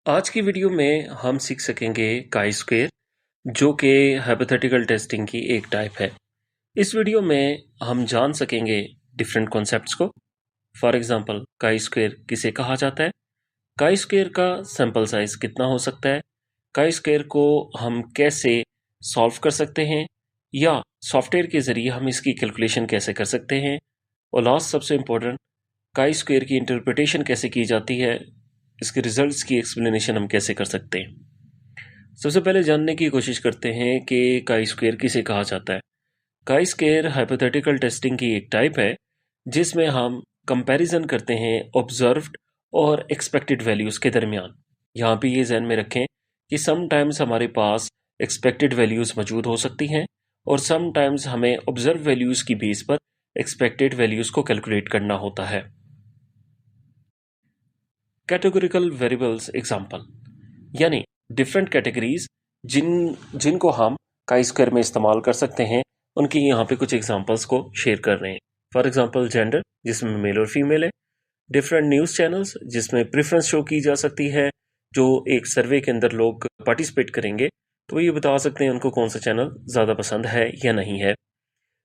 आज की वीडियो में हम सीख सकेंगे काई स्क्वेयर जो कि हाइपोथेटिकल टेस्टिंग की एक टाइप है। इस वीडियो में हम जान सकेंगे डिफरेंट कॉन्सेप्ट्स को। फॉर एग्जांपल काई स्क्वेयर किसे कहा जाता है, काई स्क्वेयर का सैंपल साइज कितना हो सकता है, काई स्क्वेयर को हम कैसे सॉल्व कर सकते हैं या सॉफ्टवेयर के ज़रिए हम इसकी कैलकुलेशन कैसे कर सकते हैं, और लास्ट सबसे इम्पोर्टेंट काई स्क्वेयर की इंटरप्रिटेशन कैसे की जाती है, इसके रिजल्ट्स की एक्सप्लेनेशन हम कैसे कर सकते हैं। सबसे पहले जानने की कोशिश करते हैं कि काई स्क्वेयर किसे कहा जाता है। काई स्क्वेयर हाइपोथेटिकल टेस्टिंग की एक टाइप है जिसमें हम कंपैरिजन करते हैं ऑब्जर्व्ड और एक्सपेक्टेड वैल्यूज़ के दरमियान। यहाँ पे ये ध्यान में रखें कि समटाइम्स हमारे पास एक्सपेक्टेड वैल्यूज़ मौजूद हो सकती हैं और समटाइम्स हमें ऑब्जर्व वैल्यूज़ की बेस पर एक्सपेक्टेड वैल्यूज़ को कैलकुलेट करना होता है। कैटेगोरिकल वेरिएबल्स एग्जांपल, यानी डिफरेंट कैटेगरीज जिनको हम काई स्क्वायर में इस्तेमाल कर सकते हैं, उनकी यहाँ पे कुछ एग्जांपल्स को शेयर कर रहे हैं। फॉर एग्जांपल जेंडर, जिसमें मेल और फीमेल है। डिफरेंट न्यूज़ चैनल्स, जिसमें प्रेफरेंस शो की जा सकती है। जो एक सर्वे के अंदर लोग पार्टिसिपेट करेंगे तो वो ये बता सकते हैं उनको कौन सा चैनल ज़्यादा पसंद है या नहीं है।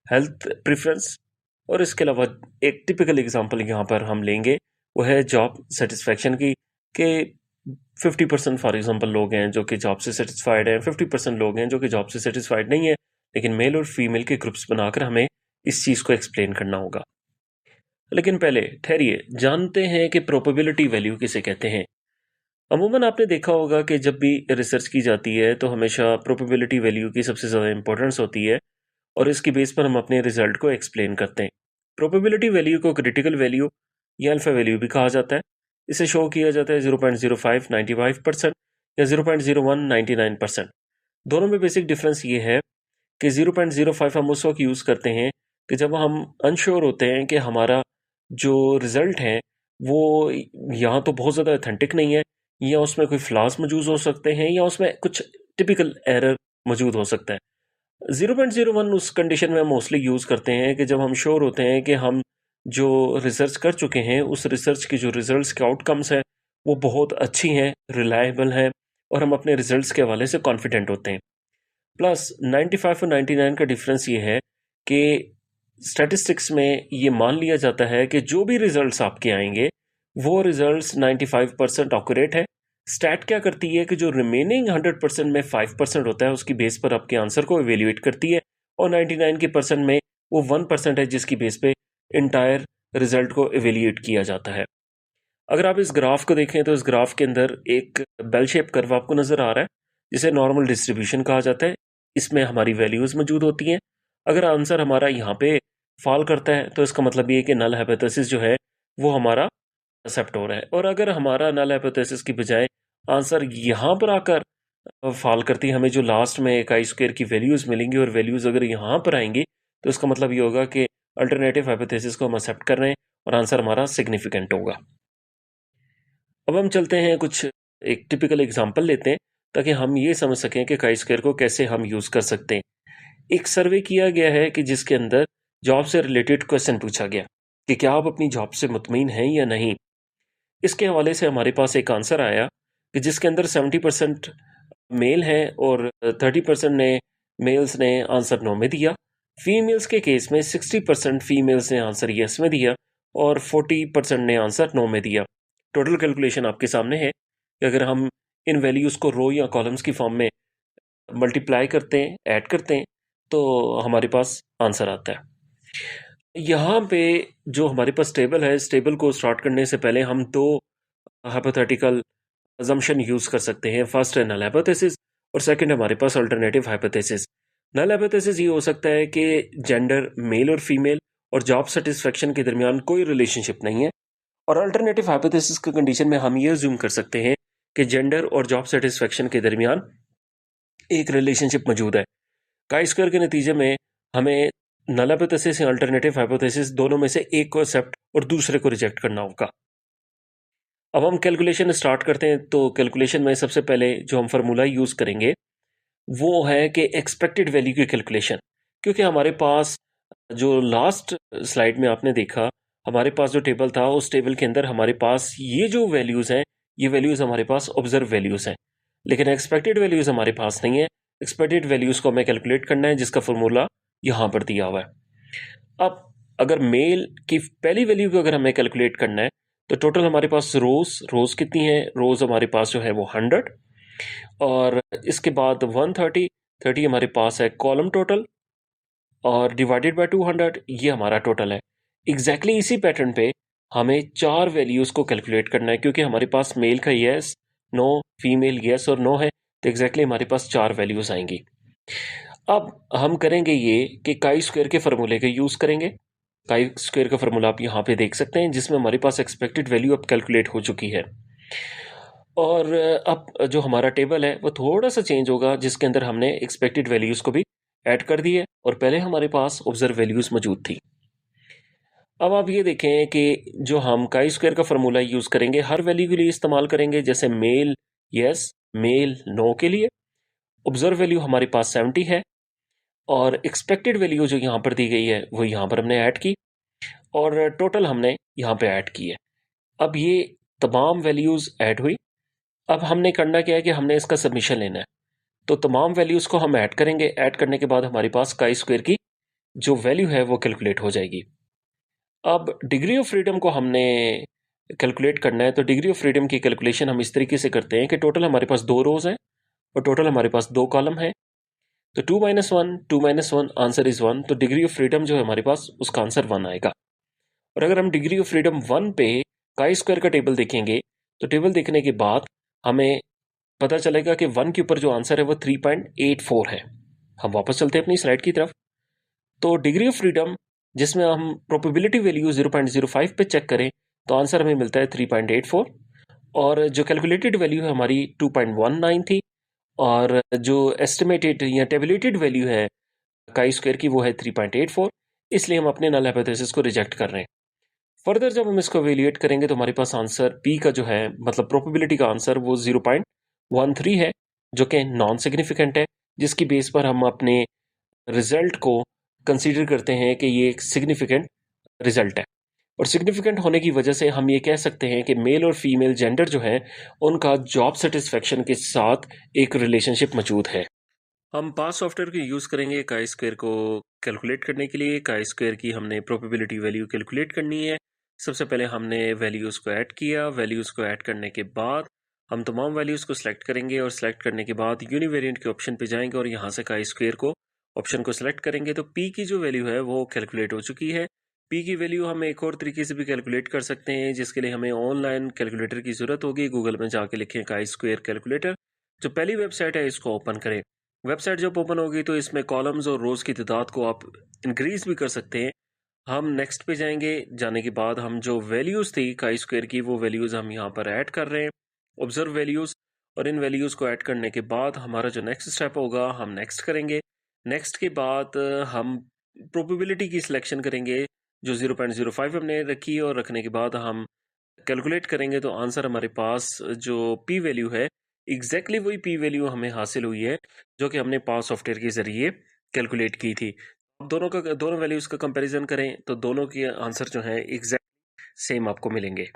हेल्थ प्रेफरेंस, और इसके अलावा एक टिपिकल एग्जांपल यहाँ पर हम लेंगे वो है जॉब सेटिस्फैक्शन की, कि 50% फॉर एग्जांपल लोग हैं जो कि जॉब से सेटिस्फाइड हैं, 50% लोग हैं जो कि जॉब से सेटिस्फाइड नहीं है। लेकिन मेल और फीमेल के ग्रुप्स बनाकर हमें इस चीज़ को एक्सप्लेन करना होगा। लेकिन पहले ठहरिए, जानते हैं कि प्रोबेबिलिटी वैल्यू किसे कहते हैं। अमूमन आपने देखा होगा कि जब भी रिसर्च की जाती है तो हमेशा प्रोबेबिलिटी वैल्यू की सबसे ज़्यादा इंपॉर्टेंस होती है और इसकी बेस पर हम अपने रिजल्ट को एक्सप्लेन करते हैं। प्रोबेबिलिटी वैल्यू को क्रिटिकल वैल्यू या अल्फा वैल्यू भी कहा जाता है। इसे शो किया जाता है 0.05 95% या 0.01 99%। दोनों में बेसिक डिफरेंस ये है कि 0.05 हम उस वक्त यूज़ करते हैं कि जब हम अनश्योर होते हैं कि हमारा जो रिज़ल्ट है वो यहाँ तो बहुत ज़्यादा ऑथेंटिक नहीं है, या उसमें कोई फ्लॉज मौजूद हो सकते हैं, या उसमें कुछ टिपिकल एरर मौजूद हो सकता है। 0.01 उस कंडीशन में हम मोस्टली यूज़ करते हैं कि जब हम श्योर होते हैं कि हम जो रिसर्च कर चुके हैं उस रिसर्च की जो रिजल्ट्स के आउटकम्स हैं वो बहुत अच्छी हैं, रिलायबल हैं, और हम अपने रिजल्ट्स के हवाले से कॉन्फिडेंट होते हैं। प्लस 95 और 99 का डिफरेंस ये है कि स्टैटिस्टिक्स में ये मान लिया जाता है कि जो भी रिजल्ट्स आपके आएंगे वो रिजल्ट्स 95% ऑक्यूरेट है। स्टैट क्या करती है कि जो रिमेनिंग 100% में 5% होता है उसकी बेस पर आपके आंसर को एवेल्युएट करती है, और 99 के परसेंट में वो 1% है जिसकी बेस पे इंटायर रिजल्ट को एवेल्युएट किया जाता है। अगर आप इस ग्राफ को देखें तो इस ग्राफ के अंदर एक बेल शेप कर्व आपको नजर आ रहा है जिसे नॉर्मल डिस्ट्रीब्यूशन कहा जाता है। इसमें हमारी वैल्यूज मौजूद होती हैं। अगर आंसर हमारा यहाँ पे फॉल करता है तो इसका मतलब ये है कि नल हाइपोथेसिस जो है वो हमारा एक्सेप्ट हो रहा है, और अगर हमारा नल हाइपोथेसिस की बजाय आंसर यहाँ पर आकर फॉल करती है, हमें जो लास्ट में एक आई स्क्वायर की वैल्यूज मिलेंगी और वैल्यूज अगर यहाँ पर आएंगी तो इसका मतलब ये होगा कि अल्टरनेटिव हाइपोथेसिस को हम एक्सेप्ट कर रहे हैं और आंसर हमारा सिग्निफिकेंट होगा। अब हम चलते हैं कुछ एक टिपिकल एग्जांपल लेते हैं ताकि हम ये समझ सकें कि काई स्क्वायर को कैसे हम यूज़ कर सकते हैं। एक सर्वे किया गया है कि जिसके अंदर जॉब से रिलेटेड क्वेश्चन पूछा गया कि क्या आप अपनी जॉब से मुतमईन हैं या नहीं। इसके हवाले से हमारे पास एक आंसर आया कि जिसके अंदर 70% मेल हैं और 30% ने मेल्स ने आंसर नो में दिया। फीमेल्स के केस में 60% फीमेल्स ने आंसर यस में दिया और 40% ने आंसर नो में दिया। टोटल कैलकुलेशन आपके सामने है कि अगर हम इन वैल्यूज़ को रो या कॉलम्स की फॉर्म में मल्टीप्लाई करते हैं, ऐड करते हैं, तो हमारे पास आंसर आता है। यहाँ पे जो हमारे पास टेबल है, इस टेबल को स्टार्ट करने से पहले हम दो हाइपोथेटिकल अजम्पशन यूज़ कर सकते हैं। फर्स्ट है नल हाइपोथेसिस और सेकंड हमारे पास अल्टरनेटिव हाइपोथेसिस। नल हाइपोथेसिस ये हो सकता है कि जेंडर मेल और फीमेल और जॉब सेटिस्फेक्शन के दरमियान कोई रिलेशनशिप नहीं है, और अल्टरनेटिव हाइपोथेसिस की कंडीशन में हम ये अज्यूम कर सकते हैं कि जेंडर और जॉब सेटिस्फेक्शन के दरमियान एक रिलेशनशिप मौजूद है। काई स्क्वायर के नतीजे में हमें नल हाइपोथेसिस या अल्टरनेटिव हाइपोथेसिस दोनों में से एक को एक्सेप्ट और दूसरे को रिजेक्ट करना होगा। अब हम कैलकुलेशन स्टार्ट करते हैं। तो कैलकुलेशन में सबसे पहले जो हम फार्मूला यूज़ करेंगे वो है कि एक्सपेक्टेड वैल्यू की कैलकुलेशन, क्योंकि हमारे पास जो लास्ट स्लाइड में आपने देखा हमारे पास जो टेबल था उस टेबल के अंदर हमारे पास ये जो वैल्यूज़ हैं ये वैल्यूज़ हमारे पास ऑब्जर्व वैल्यूज़ हैं, लेकिन एक्सपेक्टेड वैल्यूज़ हमारे पास नहीं है। एक्सपेक्टेड वैल्यूज़ को हमें कैलकुलेट करना है, जिसका फॉर्मूला यहाँ पर दिया हुआ है। अब अगर मेल की पहली वैल्यू को अगर हमें कैलकुलेट करना है, तो टोटल हमारे पास रोज़ कितनी है, रोज़ हमारे पास जो है वो 100, और इसके बाद 130 हमारे पास है कॉलम टोटल, और डिवाइडेड बाय 200 ये हमारा टोटल है। एग्जैक्टली इसी पैटर्न पे हमें 4 वैल्यूज़ को कैलकुलेट करना है, क्योंकि हमारे पास मेल का येस, नो, फीमेल येस और नो है, तो एग्जैक्टली हमारे पास 4 वैल्यूज़ आएंगी। अब हम करेंगे ये कि काई स्क्वायर के फॉर्मूले का यूज़ करेंगे। काई स्क्वायर का फॉर्मूला आप यहाँ पे देख सकते हैं, जिसमें हमारे पास एक्सपेक्टेड वैल्यू अब कैलकुलेट हो चुकी है। और अब जो हमारा टेबल है वो थोड़ा सा चेंज होगा, जिसके अंदर हमने एक्सपेक्टेड वैल्यूज़ को भी ऐड कर दी है, और पहले हमारे पास ऑब्जर्व वैल्यूज़ मौजूद थी। अब आप ये देखें कि जो हम काई स्क्वायर का फॉर्मूला यूज़ करेंगे हर वैल्यू के लिए इस्तेमाल करेंगे, जैसे मेल यस, मेल नो के लिए ऑब्जर्व वैल्यू हमारे पास 70 है, और एक्सपेक्टेड वैल्यू जो यहाँ पर दी गई है वो यहाँ पर हमने ऐड की, और टोटल हमने यहाँ पे ऐड की है। अब ये तमाम वैल्यूज़ ऐड हुई। अब हमने करना क्या है कि हमने इसका सबमिशन लेना है, तो तमाम वैल्यूज़ को हम ऐड करेंगे। ऐड करने के बाद हमारे पास काई स्क्वायर की जो वैल्यू है वो कैलकुलेट हो जाएगी। अब डिग्री ऑफ फ्रीडम को हमने कैलकुलेट करना है, तो डिग्री ऑफ फ्रीडम की कैलकुलेशन हम इस तरीके से करते हैं कि टोटल हमारे पास 2 रोज़ हैं और टोटल हमारे पास 2 कॉलम हैं, तो 2 - 1 आंसर इज़ 1, तो डिग्री ऑफ फ्रीडम जो है हमारे पास उसका आंसर 1 आएगा। और अगर हम डिग्री ऑफ फ्रीडम 1 पे काई स्क्वायर का टेबल देखेंगे, तो टेबल देखने के बाद हमें पता चलेगा कि 1 के ऊपर जो आंसर है वो 3.84 है। हम वापस चलते हैं अपनी स्लाइड की तरफ। तो डिग्री ऑफ फ्रीडम जिसमें हम प्रोबेबिलिटी वैल्यू 0.05 पे चेक करें, तो आंसर हमें मिलता है 3.84, और जो कैलकुलेटेड वैल्यू है हमारी 2.19 थी, और जो एस्टिमेटेड या टेबुलेटेड वैल्यू है काई स्क्वायर की वो है 3.84, इसलिए हम अपने नल हाइपोथेसिस को रिजेक्ट कर रहे हैं। फर्दर जब हम इसको एवेल्युएट करेंगे तो हमारे पास आंसर पी का जो है मतलब प्रोबेबिलिटी का आंसर वो 0.13 है, जो कि नॉन सिग्निफिकेंट है, जिसकी बेस पर हम अपने रिजल्ट को कंसीडर करते हैं कि ये एक सिग्निफिकेंट रिजल्ट है। और सिग्निफिकेंट होने की वजह से हम ये कह सकते हैं कि मेल और फीमेल जेंडर जो है उनका जॉब सेटिस्फेक्शन के साथ एक रिलेशनशिप मौजूद है। हम पास सॉफ्टवेयर को यूज़ करेंगे काई स्क्वायर को कैलकुलेट करने के लिए। काई स्क्वायर की हमने प्रोबेबिलिटी वैल्यू कैलकुलेट करनी है। सबसे पहले हमने वैल्यूज़ को ऐड किया। वैल्यूज़ को ऐड करने के बाद हम तमाम वैल्यूज़ को सिलेक्ट करेंगे, और सिलेक्ट करने के बाद यूनिवेरिएंट के ऑप्शन पे जाएंगे और यहाँ से काई स्क्वायर को ऑप्शन को सिलेक्ट करेंगे, तो पी की जो वैल्यू है वो कैलकुलेट हो चुकी है। पी की वैल्यू हम एक और तरीके से भी कैलकुलेट कर सकते हैं, जिसके लिए हमें ऑनलाइन कैलकुलेटर की ज़रूरत होगी। गूगल में जाके लिखें काई स्क्वायर कैलकुलेटर। जो पहली वेबसाइट है इसको ओपन करें। वेबसाइट जब ओपन होगी तो इसमें कॉलम्स और रोज़ की तादाद को आप इंक्रीज भी कर सकते हैं। हम नेक्स्ट पे जाएंगे। जाने के बाद हम जो वैल्यूज़ थी काई स्क्वायर की वो वैल्यूज़ हम यहाँ पर ऐड कर रहे हैं, ऑब्जर्व वैल्यूज़। और इन वैल्यूज़ को ऐड करने के बाद हमारा जो नेक्स्ट स्टेप होगा हम नेक्स्ट करेंगे। नेक्स्ट के बाद हम प्रोबेबिलिटी की सिलेक्शन करेंगे जो 0.05 हमने रखी, और रखने के बाद हम कैलकुलेट करेंगे तो आंसर हमारे पास जो पी वैल्यू है एग्जैक्टली वही पी वैल्यू हमें हासिल हुई है जो कि हमने पास सॉफ्टवेयर के ज़रिए कैलकुलेट की थी। अब दोनों वैल्यूज़ का कंपैरिजन करें तो दोनों के आंसर जो हैं एग्जैक्ट सेम आपको मिलेंगे।